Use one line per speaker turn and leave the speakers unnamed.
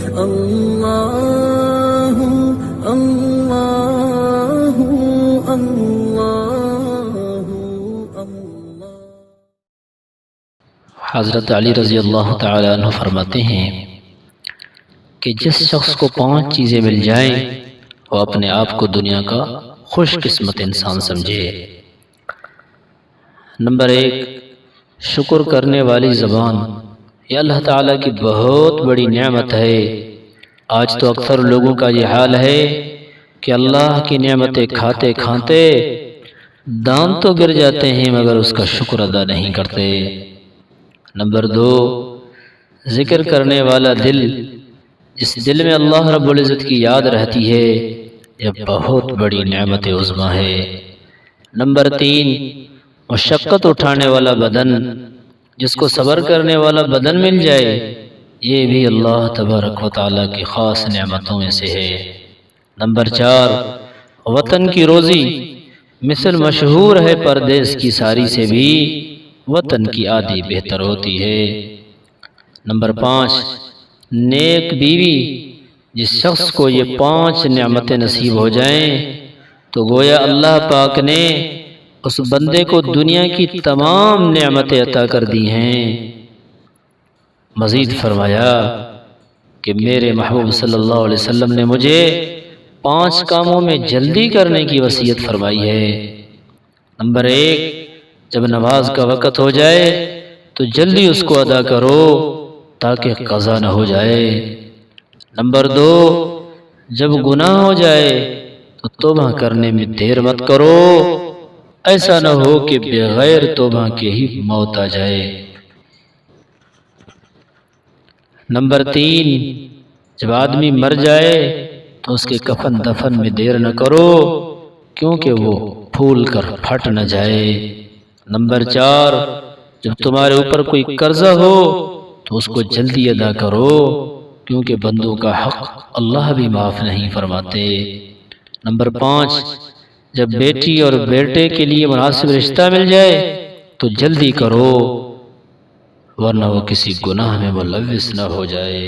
اللہ اللہ اللہ اللہ۔
حضرت علی رضی اللہ تعالی عنہ فرماتے ہیں کہ جس شخص کو 5 چیزیں مل جائیں وہ اپنے آپ کو دنیا کا خوش قسمت انسان سمجھے۔ نمبر 1، شکر کرنے والی زبان۔ یہ اللہ تعالیٰ کی بہت بڑی نعمت ہے۔ آج تو اکثر لوگوں کا یہ حال ہے کہ اللہ کی نعمتیں کھاتے کھاتے دانت تو گر جاتے ہیں مگر اس کا شکر ادا نہیں کرتے۔ نمبر 2، ذکر کرنے والا دل۔ جس دل میں اللہ رب العزت کی یاد رہتی ہے یہ بہت بڑی نعمت عظمیٰ ہے۔ نمبر 3، مشقت اٹھانے والا بدن۔ جس کو صبر کرنے والا بدن مل جائے یہ بھی اللہ تبارک و تعالیٰ کی خاص نعمتوں میں سے ہے۔ نمبر 4، وطن کی روزی۔ مثل مشہور ہے پردیس کی ساری سے بھی وطن کی آدھی بہتر ہوتی ہے۔ نمبر 5، نیک بیوی۔ جس شخص کو یہ 5 نعمتیں نصیب ہو جائیں تو گویا اللہ پاک نے اس بندے کو دنیا کی تمام نعمتیں عطا کر دی ہیں۔ مزید فرمایا کہ میرے محبوب صلی اللہ علیہ وسلم نے مجھے 5 کاموں میں جلدی کرنے کی وصیت فرمائی ہے۔ نمبر 1، جب نماز کا وقت ہو جائے تو جلدی اس کو ادا کرو تاکہ قضا نہ ہو جائے۔ نمبر 2، جب گناہ ہو جائے تو توبہ کرنے میں دیر مت کرو، ایسا نہ ہو کہ بغیر توبہ کے ہی موت آ جائے۔ نمبر 3، جب آدمی مر جائے تو اس کے کفن دفن میں دیر نہ کرو کیونکہ وہ پھول کر پھٹ نہ جائے۔ نمبر 4، جب تمہارے اوپر کوئی قرضہ ہو تو اس کو جلدی ادا کرو کیونکہ بندوں کا حق اللہ بھی معاف نہیں فرماتے۔ نمبر 5، جب بیٹی اور بیٹے کے لیے مناسب رشتہ مل جائے تو جلدی کرو ورنہ وہ کسی گناہ میں ملوث نہ ہو جائے۔